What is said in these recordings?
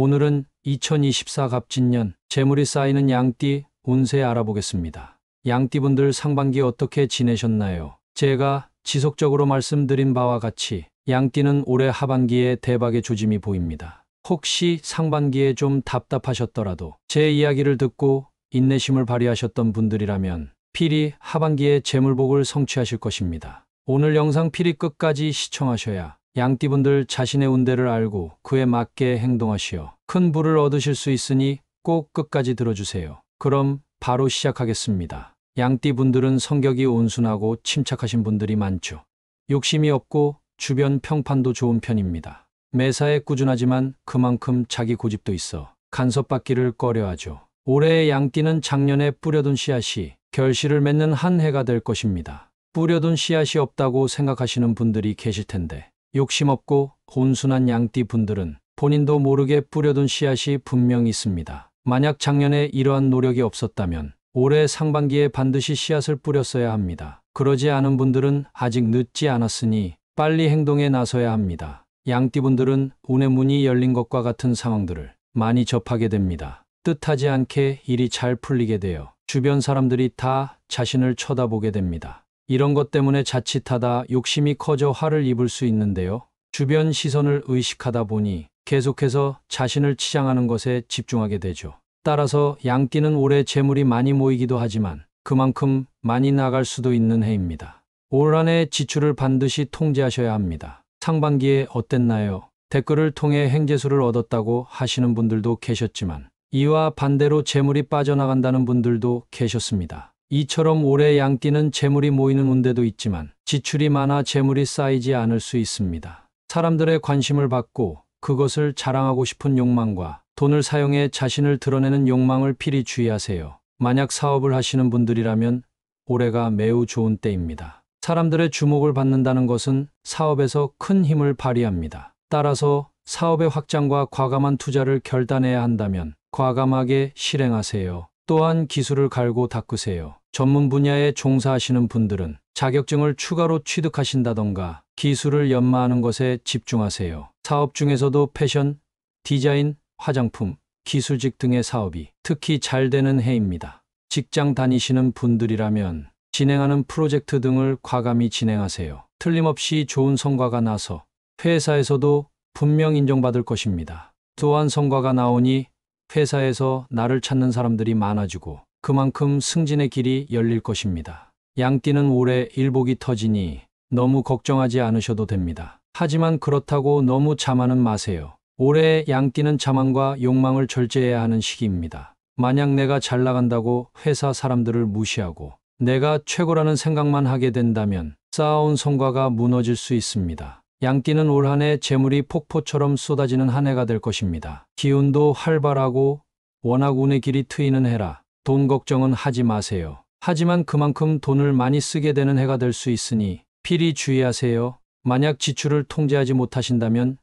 오늘은 2024 갑진년 재물이 쌓이는 양띠 운세 알아보겠습니다. 양띠분들 상반기 어떻게 지내셨나요? 제가 지속적으로 말씀드린 바와 같이 양띠는 올해 하반기에 대박의 조짐이 보입니다. 혹시 상반기에 좀 답답하셨더라도 제 이야기를 듣고 인내심을 발휘하셨던 분들이라면 필히 하반기에 재물복을 성취하실 것입니다. 오늘 영상 필히 끝까지 시청하셔야 양띠분들 자신의 운대를 알고 그에 맞게 행동하시어 큰 부를 얻으실 수 있으니 꼭 끝까지 들어주세요. 그럼 바로 시작하겠습니다. 양띠분들은 성격이 온순하고 침착하신 분들이 많죠. 욕심이 없고 주변 평판도 좋은 편입니다. 매사에 꾸준하지만 그만큼 자기 고집도 있어 간섭받기를 꺼려하죠. 올해의 양띠는 작년에 뿌려둔 씨앗이 결실을 맺는 한 해가 될 것입니다. 뿌려둔 씨앗이 없다고 생각하시는 분들이 계실 텐데 욕심 없고 온순한 양띠 분들은 본인도 모르게 뿌려둔 씨앗이 분명 있습니다. 만약 작년에 이러한 노력이 없었다면 올해 상반기에 반드시 씨앗을 뿌렸어야 합니다. 그러지 않은 분들은 아직 늦지 않았으니 빨리 행동에 나서야 합니다. 양띠분들은 운의 문이 열린 것과 같은 상황들을 많이 접하게 됩니다. 뜻하지 않게 일이 잘 풀리게 되어 주변 사람들이 다 자신을 쳐다보게 됩니다. 이런 것 때문에 자칫하다 욕심이 커져 화를 입을 수 있는데요. 주변 시선을 의식하다 보니 계속해서 자신을 치장하는 것에 집중하게 되죠. 따라서 양띠는 올해 재물이 많이 모이기도 하지만 그만큼 많이 나갈 수도 있는 해입니다. 올 한 해 지출을 반드시 통제하셔야 합니다. 상반기에 어땠나요? 댓글을 통해 행재수를 얻었다고 하시는 분들도 계셨지만 이와 반대로 재물이 빠져나간다는 분들도 계셨습니다. 이처럼 올해 양띠는 재물이 모이는 운대도 있지만 지출이 많아 재물이 쌓이지 않을 수 있습니다. 사람들의 관심을 받고 그것을 자랑하고 싶은 욕망과 돈을 사용해 자신을 드러내는 욕망을 필히 주의하세요. 만약 사업을 하시는 분들이라면 올해가 매우 좋은 때입니다. 사람들의 주목을 받는다는 것은 사업에서 큰 힘을 발휘합니다. 따라서 사업의 확장과 과감한 투자를 결단해야 한다면 과감하게 실행하세요. 또한 기술을 갈고 닦으세요. 전문 분야에 종사하시는 분들은 자격증을 추가로 취득하신다던가 기술을 연마하는 것에 집중하세요. 사업 중에서도 패션, 디자인, 화장품, 기술직 등의 사업이 특히 잘 되는 해입니다. 직장 다니시는 분들이라면 진행하는 프로젝트 등을 과감히 진행하세요. 틀림없이 좋은 성과가 나서 회사에서도 분명 인정받을 것입니다. 또한 성과가 나오니 회사에서 나를 찾는 사람들이 많아지고 그만큼 승진의 길이 열릴 것입니다. 양띠는 올해 일복이 터지니 너무 걱정하지 않으셔도 됩니다. 하지만 그렇다고 너무 자만은 마세요. 올해 양띠는 자만과 욕망을 절제해야 하는 시기입니다. 만약 내가 잘 나간다고 회사 사람들을 무시하고 내가 최고라는 생각만 하게 된다면 쌓아온 성과가 무너질 수 있습니다. 양띠는 올 한 해 재물이 폭포처럼 쏟아지는 한 해가 될 것입니다. 기운도 활발하고 워낙 운의 길이 트이는 해라 돈 걱정은 하지 마세요. 하지만 그만큼 돈을 많이 쓰게 되는 해가 될 수 있으니 필히 주의하세요. 만약 지출을 통제하지 못하신다면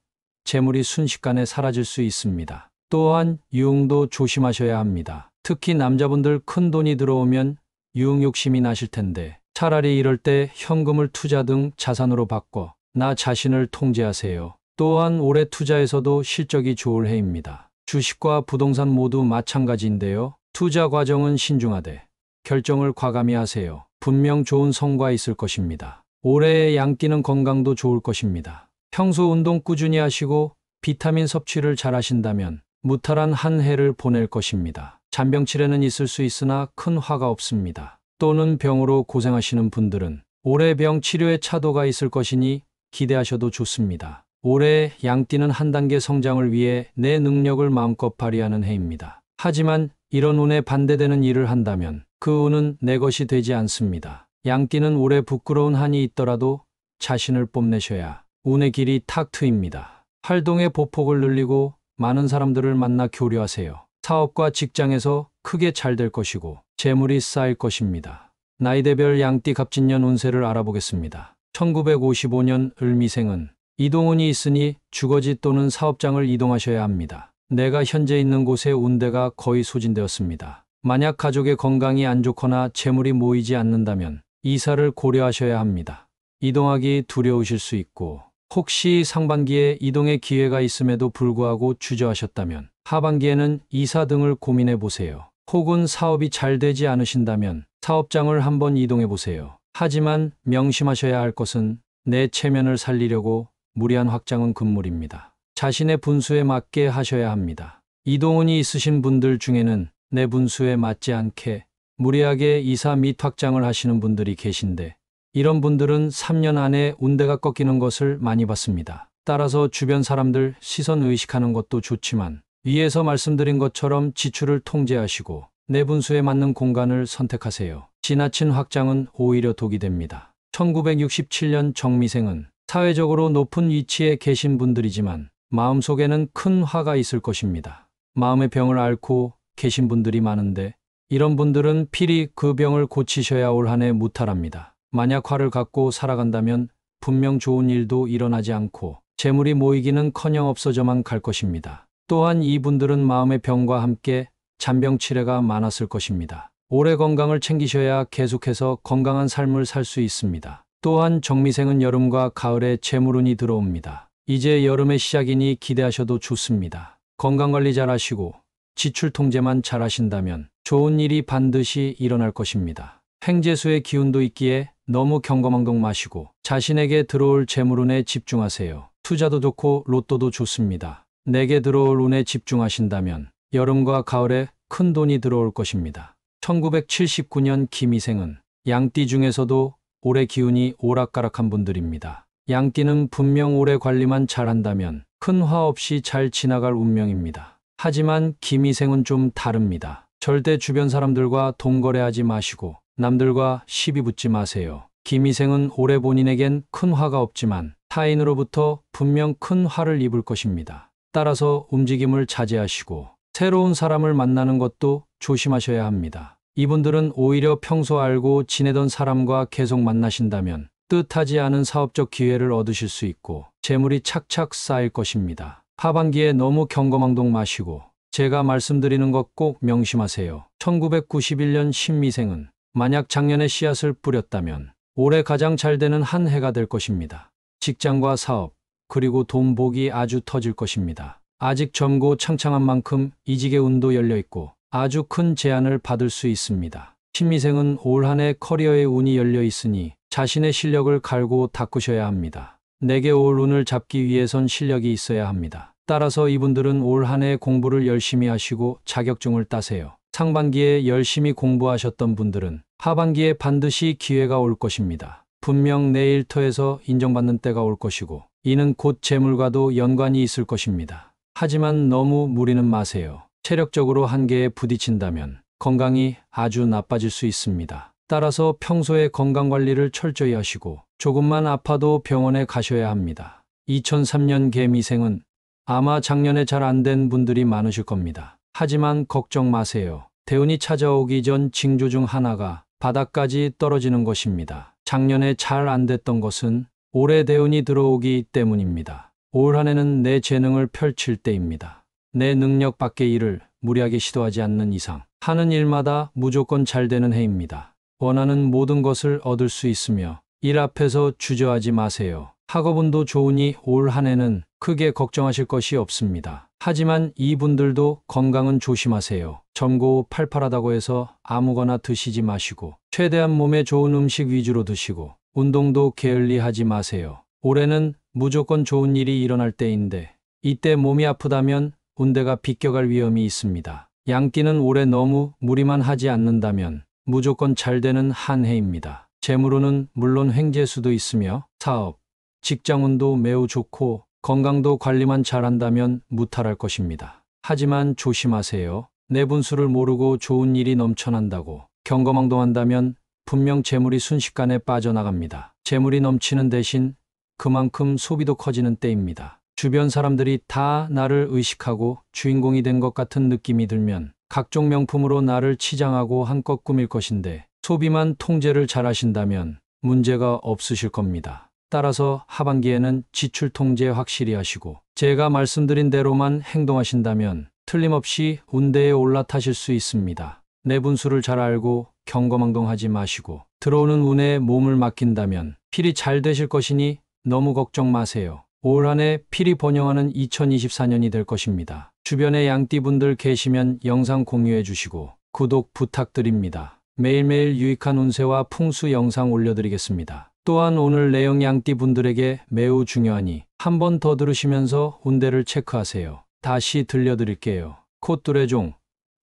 재물이 순식간에 사라질 수 있습니다. 또한 유흥도 조심하셔야 합니다. 특히 남자분들 큰 돈이 들어오면 유흥 욕심이 나실 텐데 차라리 이럴 때 현금을 투자 등 자산으로 바꿔 나 자신을 통제하세요. 또한 올해 투자에서도 실적이 좋을 해입니다. 주식과 부동산 모두 마찬가지인데요. 투자 과정은 신중하되 결정을 과감히 하세요. 분명 좋은 성과 있을 것입니다. 올해의 양띠는 건강도 좋을 것입니다. 평소 운동 꾸준히 하시고 비타민 섭취를 잘 하신다면 무탈한 한 해를 보낼 것입니다. 잔병치레는 있을 수 있으나 큰 화가 없습니다. 또는 병으로 고생하시는 분들은 올해 병 치료에 차도가 있을 것이니 기대하셔도 좋습니다. 올해 양띠는 한 단계 성장을 위해 내 능력을 마음껏 발휘하는 해입니다. 하지만 이런 운에 반대되는 일을 한다면 그 운은 내 것이 되지 않습니다. 양띠는 올해 부끄러운 한이 있더라도 자신을 뽐내셔야 운의 길이 탁 트입니다. 활동의 보폭을 늘리고 많은 사람들을 만나 교류하세요. 사업과 직장에서 크게 잘 될 것이고 재물이 쌓일 것입니다. 나이대별 양띠 갑진년 운세를 알아보겠습니다. 1955년 을미생은 이동운이 있으니 주거지 또는 사업장을 이동하셔야 합니다. 내가 현재 있는 곳의 운대가 거의 소진되었습니다. 만약 가족의 건강이 안 좋거나 재물이 모이지 않는다면 이사를 고려하셔야 합니다. 이동하기 두려우실 수 있고 혹시 상반기에 이동의 기회가 있음에도 불구하고 주저하셨다면 하반기에는 이사 등을 고민해 보세요. 혹은 사업이 잘 되지 않으신다면 사업장을 한번 이동해 보세요. 하지만 명심하셔야 할 것은 내 체면을 살리려고 무리한 확장은 금물입니다. 자신의 분수에 맞게 하셔야 합니다. 이동운이 있으신 분들 중에는 내 분수에 맞지 않게 무리하게 이사 및 확장을 하시는 분들이 계신데 이런 분들은 3년 안에 운대가 꺾이는 것을 많이 봤습니다. 따라서 주변 사람들 시선 의식하는 것도 좋지만 위에서 말씀드린 것처럼 지출을 통제하시고 내 분수에 맞는 공간을 선택하세요. 지나친 확장은 오히려 독이 됩니다. 1967년 정미생은 사회적으로 높은 위치에 계신 분들이지만 마음속에는 큰 화가 있을 것입니다. 마음의 병을 앓고 계신 분들이 많은데 이런 분들은 필히 그 병을 고치셔야 올 한 해 무탈합니다. 만약 화를 갖고 살아간다면 분명 좋은 일도 일어나지 않고 재물이 모이기는커녕 없어져만 갈 것입니다. 또한 이분들은 마음의 병과 함께 잔병치레가 많았을 것입니다. 오래 건강을 챙기셔야 계속해서 건강한 삶을 살 수 있습니다. 또한 정미생은 여름과 가을에 재물운이 들어옵니다. 이제 여름의 시작이니 기대하셔도 좋습니다. 건강관리 잘 하시고 지출 통제만 잘 하신다면 좋은 일이 반드시 일어날 것입니다. 행재수의 기운도 있기에 너무 경거망동 마시고 자신에게 들어올 재물운에 집중하세요. 투자도 좋고 로또도 좋습니다. 내게 들어올 운에 집중하신다면 여름과 가을에 큰 돈이 들어올 것입니다. 1979년 김희생은 양띠 중에서도 올해 기운이 오락가락한 분들입니다. 양띠는 분명 올해 관리만 잘한다면 큰 화 없이 잘 지나갈 운명입니다. 하지만 김희생은 좀 다릅니다. 절대 주변 사람들과 돈거래하지 마시고 남들과 시비 붙지 마세요. 김희생은 올해 본인에겐 큰 화가 없지만 타인으로부터 분명 큰 화를 입을 것입니다. 따라서 움직임을 자제하시고 새로운 사람을 만나는 것도 조심하셔야 합니다. 이분들은 오히려 평소 알고 지내던 사람과 계속 만나신다면 뜻하지 않은 사업적 기회를 얻으실 수 있고 재물이 착착 쌓일 것입니다. 하반기에 너무 경거망동 마시고 제가 말씀드리는 것 꼭 명심하세요. 1991년 신미생은 만약 작년에 씨앗을 뿌렸다면 올해 가장 잘 되는 한 해가 될 것입니다. 직장과 사업, 그리고 돈 복이 아주 터질 것입니다. 아직 젊고 창창한 만큼 이직의 운도 열려 있고 아주 큰 제안을 받을 수 있습니다. 신미생은 올 한 해 커리어의 운이 열려 있으니 자신의 실력을 갈고 닦으셔야 합니다. 내게 올 운을 잡기 위해선 실력이 있어야 합니다. 따라서 이분들은 올 한 해 공부를 열심히 하시고 자격증을 따세요. 상반기에 열심히 공부하셨던 분들은 하반기에 반드시 기회가 올 것입니다. 분명 내 일터에서 인정받는 때가 올 것이고 이는 곧 재물과도 연관이 있을 것입니다. 하지만 너무 무리는 마세요. 체력적으로 한계에 부딪힌다면 건강이 아주 나빠질 수 있습니다. 따라서 평소에 건강관리를 철저히 하시고 조금만 아파도 병원에 가셔야 합니다. 2003년 개미생은 아마 작년에 잘 안 된 분들이 많으실 겁니다. 하지만 걱정 마세요. 대운이 찾아오기 전 징조 중 하나가 바닥까지 떨어지는 것입니다. 작년에 잘 안 됐던 것은 올해 대운이 들어오기 때문입니다. 올 한 해는 내 재능을 펼칠 때입니다. 내 능력 밖의 일을 무리하게 시도하지 않는 이상 하는 일마다 무조건 잘 되는 해입니다. 원하는 모든 것을 얻을 수 있으며 일 앞에서 주저하지 마세요. 학업운도 좋으니 올 한 해는 크게 걱정하실 것이 없습니다. 하지만 이분들도 건강은 조심하세요. 젊고 팔팔하다고 해서 아무거나 드시지 마시고 최대한 몸에 좋은 음식 위주로 드시고 운동도 게을리하지 마세요. 올해는 무조건 좋은 일이 일어날 때인데 이때 몸이 아프다면 운대가 비껴갈 위험이 있습니다. 양띠는 올해 너무 무리만 하지 않는다면 무조건 잘 되는 한 해입니다. 재물운은 물론 횡재수도 있으며 사업, 직장운도 매우 좋고 건강도 관리만 잘한다면 무탈할 것입니다. 하지만 조심하세요. 내 분수를 모르고 좋은 일이 넘쳐난다고 경거망동한다면 분명 재물이 순식간에 빠져나갑니다. 재물이 넘치는 대신 그만큼 소비도 커지는 때입니다. 주변 사람들이 다 나를 의식하고 주인공이 된 것 같은 느낌이 들면 각종 명품으로 나를 치장하고 한껏 꾸밀 것인데 소비만 통제를 잘 하신다면 문제가 없으실 겁니다. 따라서 하반기에는 지출 통제 확실히 하시고 제가 말씀드린 대로만 행동하신다면 틀림없이 운대에 올라타실 수 있습니다. 내 분수를 잘 알고 경거망동하지 마시고 들어오는 운에 몸을 맡긴다면 필히 잘 되실 것이니 너무 걱정 마세요. 올 한 해 필히 번영하는 2024년이 될 것입니다. 주변에 양띠분들 계시면 영상 공유해 주시고 구독 부탁드립니다. 매일매일 유익한 운세와 풍수 영상 올려드리겠습니다. 또한 오늘 내용 양띠분들에게 매우 중요하니 한 번 더 들으시면서 운대를 체크하세요. 다시 들려드릴게요. 콧뚜레종,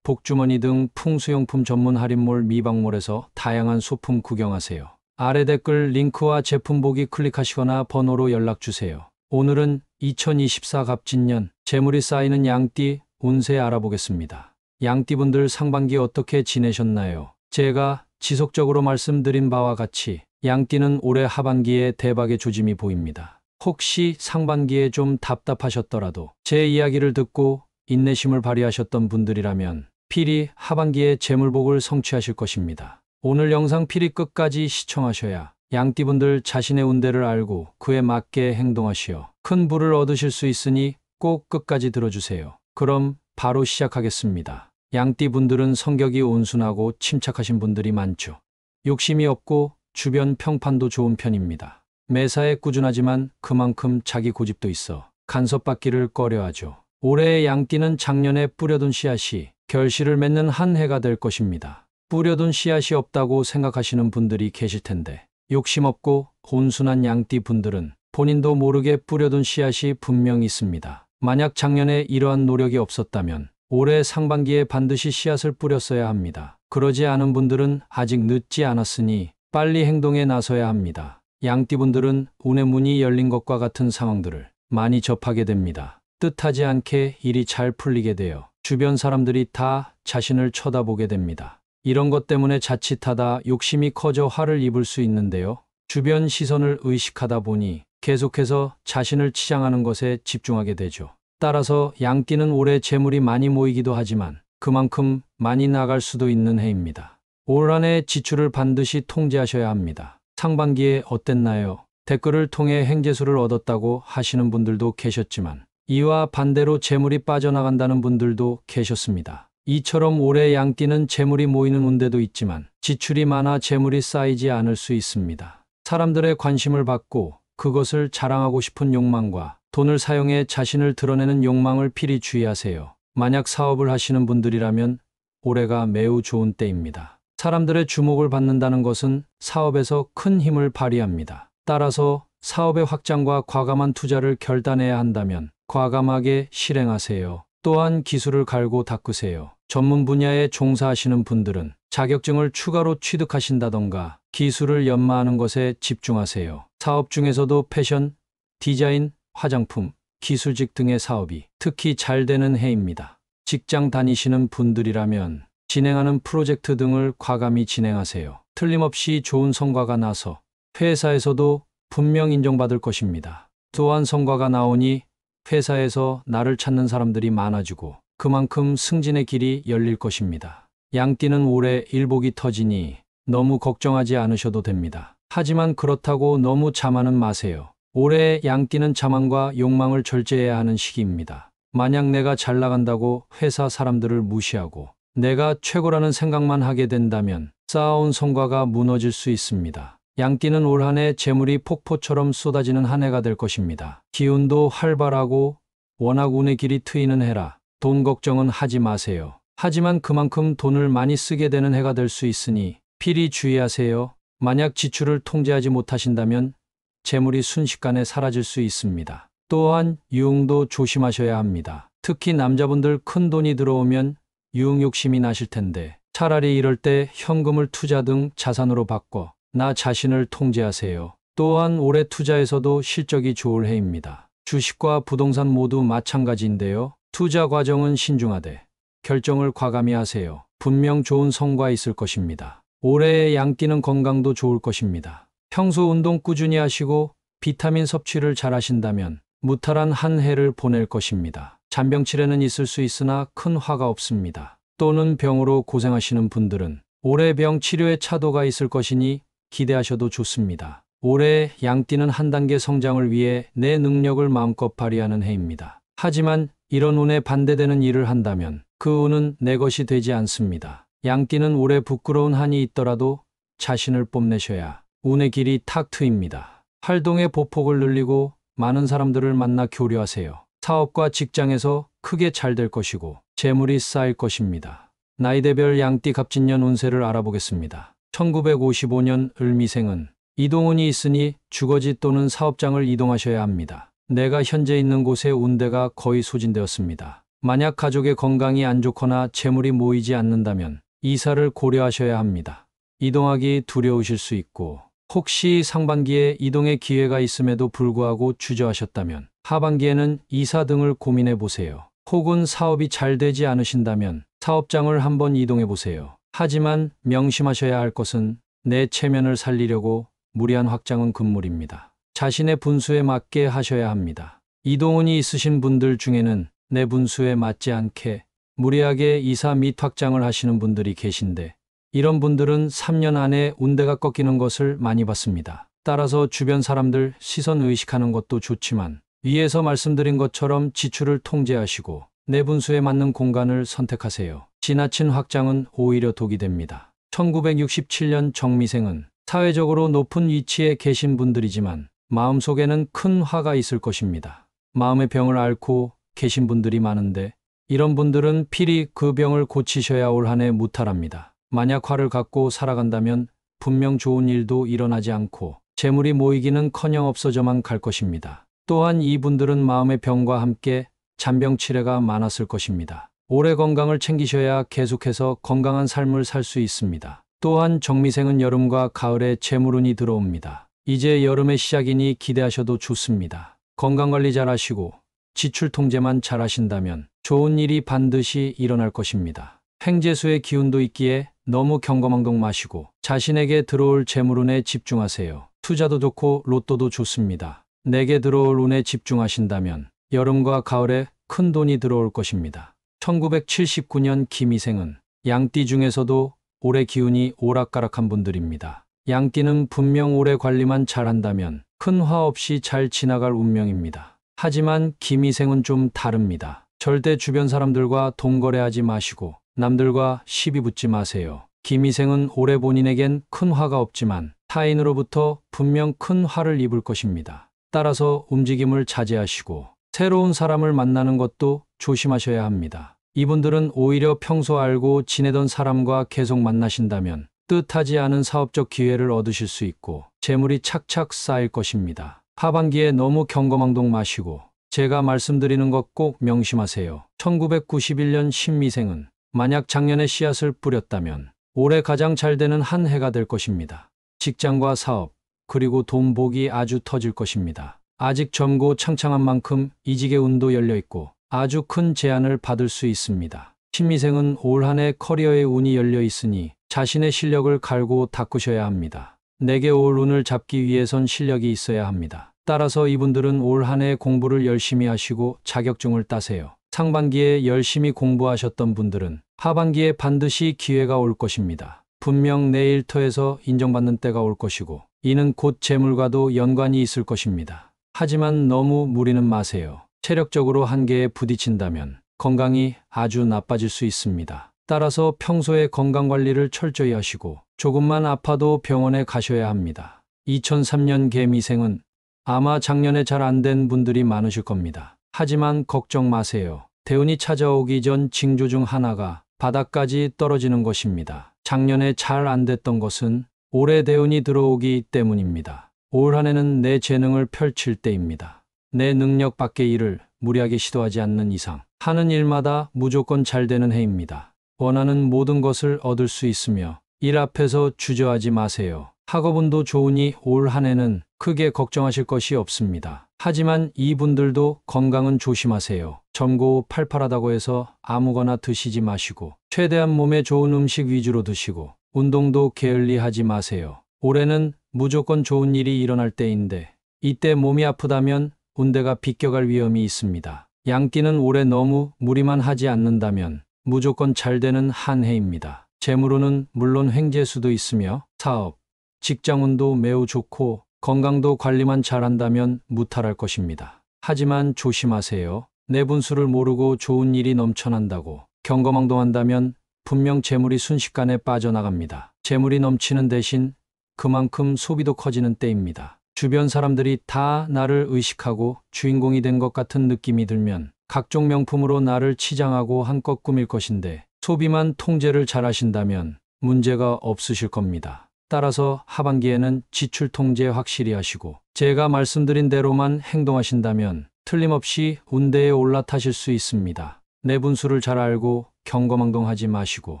복주머니 등 풍수용품 전문 할인몰 미방몰에서 다양한 소품 구경하세요. 아래 댓글 링크와 제품 보기 클릭하시거나 번호로 연락주세요. 오늘은 2024 갑진년 재물이 쌓이는 양띠 운세 알아보겠습니다. 양띠분들 상반기 어떻게 지내셨나요? 제가 지속적으로 말씀드린 바와 같이 양띠는 올해 하반기에 대박의 조짐이 보입니다. 혹시 상반기에 좀 답답하셨더라도 제 이야기를 듣고 인내심을 발휘하셨던 분들이라면 필히 하반기에 재물복을 성취하실 것입니다. 오늘 영상 필히 끝까지 시청하셔야 양띠분들 자신의 운대를 알고 그에 맞게 행동하시어 큰 부를 얻으실 수 있으니 꼭 끝까지 들어주세요. 그럼 바로 시작하겠습니다. 양띠분들은 성격이 온순하고 침착하신 분들이 많죠. 욕심이 없고 주변 평판도 좋은 편입니다. 매사에 꾸준하지만 그만큼 자기 고집도 있어 간섭받기를 꺼려하죠. 올해의 양띠는 작년에 뿌려둔 씨앗이 결실을 맺는 한 해가 될 것입니다. 뿌려둔 씨앗이 없다고 생각하시는 분들이 계실 텐데 욕심 없고 온순한 양띠 분들은 본인도 모르게 뿌려둔 씨앗이 분명 있습니다. 만약 작년에 이러한 노력이 없었다면 올해 상반기에 반드시 씨앗을 뿌렸어야 합니다. 그러지 않은 분들은 아직 늦지 않았으니 빨리 행동에 나서야 합니다. 양띠분들은 운의 문이 열린 것과 같은 상황들을 많이 접하게 됩니다. 뜻하지 않게 일이 잘 풀리게 되어 주변 사람들이 다 자신을 쳐다보게 됩니다. 이런 것 때문에 자칫하다 욕심이 커져 화를 입을 수 있는데요. 주변 시선을 의식하다 보니 계속해서 자신을 치장하는 것에 집중하게 되죠. 따라서 양띠는 올해 재물이 많이 모이기도 하지만 그만큼 많이 나갈 수도 있는 해입니다. 올 한 해 지출을 반드시 통제하셔야 합니다. 상반기에 어땠나요? 댓글을 통해 행재수를 얻었다고 하시는 분들도 계셨지만 이와 반대로 재물이 빠져나간다는 분들도 계셨습니다. 이처럼 올해 양띠는 재물이 모이는 운대도 있지만 지출이 많아 재물이 쌓이지 않을 수 있습니다. 사람들의 관심을 받고 그것을 자랑하고 싶은 욕망과 돈을 사용해 자신을 드러내는 욕망을 필히 주의하세요. 만약 사업을 하시는 분들이라면 올해가 매우 좋은 때입니다. 사람들의 주목을 받는다는 것은 사업에서 큰 힘을 발휘합니다. 따라서 사업의 확장과 과감한 투자를 결단해야 한다면 과감하게 실행하세요. 또한 기술을 갈고 닦으세요. 전문 분야에 종사하시는 분들은 자격증을 추가로 취득하신다던가 기술을 연마하는 것에 집중하세요. 사업 중에서도 패션, 디자인, 화장품, 기술직 등의 사업이 특히 잘 되는 해입니다. 직장 다니시는 분들이라면 진행하는 프로젝트 등을 과감히 진행하세요. 틀림없이 좋은 성과가 나서 회사에서도 분명 인정받을 것입니다. 또한 성과가 나오니 회사에서 나를 찾는 사람들이 많아지고 그만큼 승진의 길이 열릴 것입니다. 양띠는 올해 일복이 터지니 너무 걱정하지 않으셔도 됩니다. 하지만 그렇다고 너무 자만은 마세요. 올해 양띠는 자만과 욕망을 절제해야 하는 시기입니다. 만약 내가 잘 나간다고 회사 사람들을 무시하고 내가 최고라는 생각만 하게 된다면 쌓아온 성과가 무너질 수 있습니다. 양띠는 올 한 해 재물이 폭포처럼 쏟아지는 한 해가 될 것입니다. 기운도 활발하고 워낙 운의 길이 트이는 해라 돈 걱정은 하지 마세요. 하지만 그만큼 돈을 많이 쓰게 되는 해가 될 수 있으니 필히 주의하세요. 만약 지출을 통제하지 못하신다면 재물이 순식간에 사라질 수 있습니다. 또한 유흥도 조심하셔야 합니다. 특히 남자분들 큰 돈이 들어오면 유흥 욕심이 나실 텐데 차라리 이럴 때 현금을 투자 등 자산으로 바꿔 나 자신을 통제하세요. 또한 올해 투자에서도 실적이 좋을 해입니다. 주식과 부동산 모두 마찬가지인데요. 투자 과정은 신중하되 결정을 과감히 하세요. 분명 좋은 성과 있을 것입니다. 올해의 양띠는 건강도 좋을 것입니다. 평소 운동 꾸준히 하시고 비타민 섭취를 잘 하신다면 무탈한 한 해를 보낼 것입니다. 잔병치레는 있을 수 있으나 큰 화가 없습니다. 또는 병으로 고생하시는 분들은 올해 병 치료에 차도가 있을 것이니 기대하셔도 좋습니다. 올해 양띠는 한 단계 성장을 위해 내 능력을 마음껏 발휘하는 해입니다. 하지만 이런 운에 반대되는 일을 한다면 그 운은 내 것이 되지 않습니다. 양띠는 올해 부끄러운 한이 있더라도 자신을 뽐내셔야 운의 길이 탁 트입니다. 활동의 보폭을 늘리고 많은 사람들을 만나 교류하세요. 사업과 직장에서 크게 잘 될 것이고 재물이 쌓일 것입니다. 나이대별 양띠 갑진년 운세를 알아보겠습니다. 1955년 을미생은 이동운이 있으니 주거지 또는 사업장을 이동하셔야 합니다. 내가 현재 있는 곳의 운대가 거의 소진되었습니다. 만약 가족의 건강이 안 좋거나 재물이 모이지 않는다면 이사를 고려하셔야 합니다. 이동하기 두려우실 수 있고 혹시 상반기에 이동의 기회가 있음에도 불구하고 주저하셨다면 하반기에는 이사 등을 고민해 보세요. 혹은 사업이 잘 되지 않으신다면 사업장을 한번 이동해 보세요. 하지만 명심하셔야 할 것은 내 체면을 살리려고 무리한 확장은 금물입니다. 자신의 분수에 맞게 하셔야 합니다. 이동운이 있으신 분들 중에는 내 분수에 맞지 않게 무리하게 이사 및 확장을 하시는 분들이 계신데 이런 분들은 3년 안에 운대가 꺾이는 것을 많이 봤습니다. 따라서 주변 사람들 시선 의식하는 것도 좋지만 위에서 말씀드린 것처럼 지출을 통제하시고 내 분수에 맞는 공간을 선택하세요. 지나친 확장은 오히려 독이 됩니다. 1967년 정미생은 사회적으로 높은 위치에 계신 분들이지만 마음속에는 큰 화가 있을 것입니다. 마음의 병을 앓고 계신 분들이 많은데 이런 분들은 필히 그 병을 고치셔야 올 한 해 무탈합니다. 만약 화를 갖고 살아간다면 분명 좋은 일도 일어나지 않고 재물이 모이기는커녕 없어져만 갈 것입니다. 또한 이분들은 마음의 병과 함께 잔병치레가 많았을 것입니다. 오래 건강을 챙기셔야 계속해서 건강한 삶을 살 수 있습니다. 또한 정미생은 여름과 가을에 재물운이 들어옵니다. 이제 여름의 시작이니 기대하셔도 좋습니다. 건강관리 잘 하시고 지출 통제만 잘 하신다면 좋은 일이 반드시 일어날 것입니다. 횡재수의 기운도 있기에 너무 경거망동 마시고 자신에게 들어올 재물운에 집중하세요. 투자도 좋고 로또도 좋습니다. 내게 들어올 운에 집중하신다면 여름과 가을에 큰 돈이 들어올 것입니다. 1979년 김희생은 양띠 중에서도 올해 기운이 오락가락한 분들입니다. 양띠는 분명 올해 관리만 잘한다면 큰 화 없이 잘 지나갈 운명입니다. 하지만 김희생은 좀 다릅니다. 절대 주변 사람들과 돈거래하지 마시고 남들과 시비 붙지 마세요. 김희생은 올해 본인에겐 큰 화가 없지만 타인으로부터 분명 큰 화를 입을 것입니다. 따라서 움직임을 자제하시고 새로운 사람을 만나는 것도 조심하셔야 합니다. 이분들은 오히려 평소 알고 지내던 사람과 계속 만나신다면 뜻하지 않은 사업적 기회를 얻으실 수 있고 재물이 착착 쌓일 것입니다. 하반기에 너무 경거망동 마시고 제가 말씀드리는 것 꼭 명심하세요. 1991년 신미생은 만약 작년에 씨앗을 뿌렸다면 올해 가장 잘 되는 한 해가 될 것입니다. 직장과 사업, 그리고 돈 복이 아주 터질 것입니다. 아직 젊고 창창한 만큼 이직의 운도 열려있고 아주 큰 제안을 받을 수 있습니다. 신미생은 올 한 해 커리어의 운이 열려 있으니 자신의 실력을 갈고 닦으셔야 합니다. 내게 올 운을 잡기 위해선 실력이 있어야 합니다. 따라서 이분들은 올 한 해 공부를 열심히 하시고 자격증을 따세요. 상반기에 열심히 공부하셨던 분들은 하반기에 반드시 기회가 올 것입니다. 분명 내 일터에서 인정받는 때가 올 것이고 이는 곧 재물과도 연관이 있을 것입니다. 하지만 너무 무리는 마세요. 체력적으로 한계에 부딪힌다면 건강이 아주 나빠질 수 있습니다. 따라서 평소에 건강관리를 철저히 하시고 조금만 아파도 병원에 가셔야 합니다. 2003년 개미생은 아마 작년에 잘 안 된 분들이 많으실 겁니다. 하지만 걱정 마세요. 대운이 찾아오기 전 징조 중 하나가 바닥까지 떨어지는 것입니다. 작년에 잘 안 됐던 것은 올해 대운이 들어오기 때문입니다. 올 한 해는 내 재능을 펼칠 때입니다. 내 능력 밖의 일을 무리하게 시도하지 않는 이상 하는 일마다 무조건 잘 되는 해입니다. 원하는 모든 것을 얻을 수 있으며 일 앞에서 주저하지 마세요. 학업운도 좋으니 올 한 해는 크게 걱정하실 것이 없습니다. 하지만 이분들도 건강은 조심하세요. 젊고 팔팔하다고 해서 아무거나 드시지 마시고 최대한 몸에 좋은 음식 위주로 드시고 운동도 게을리하지 마세요. 올해는 무조건 좋은 일이 일어날 때인데 이때 몸이 아프다면 운대가 비껴갈 위험이 있습니다. 양띠는 올해 너무 무리만 하지 않는다면 무조건 잘 되는 한 해입니다. 재물운은 물론 횡재수도 있으며 사업, 직장운도 매우 좋고 건강도 관리만 잘한다면 무탈할 것입니다. 하지만 조심하세요. 내 분수를 모르고 좋은 일이 넘쳐난다고 경거망동한다면 분명 재물이 순식간에 빠져나갑니다. 재물이 넘치는 대신 그만큼 소비도 커지는 때입니다. 주변 사람들이 다 나를 의식하고 주인공이 된 것 같은 느낌이 들면 각종 명품으로 나를 치장하고 한껏 꾸밀 것인데 소비만 통제를 잘 하신다면 문제가 없으실 겁니다. 따라서 하반기에는 지출 통제 확실히 하시고 제가 말씀드린 대로만 행동하신다면 틀림없이 운대에 올라타실 수 있습니다. 내 분수를 잘 알고 경거망동하지 마시고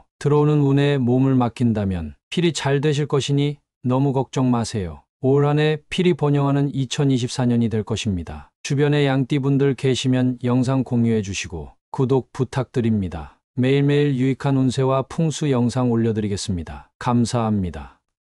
들어오는 운에 몸을 맡긴다면 필히 잘 되실 것이니 너무 걱정 마세요. 올 한 해 필히 번영하는 2024년이 될 것입니다. 주변에 양띠분들 계시면 영상 공유해 주시고 구독 부탁드립니다. 매일매일 유익한 운세와 풍수 영상 올려드리겠습니다. 감사합니다.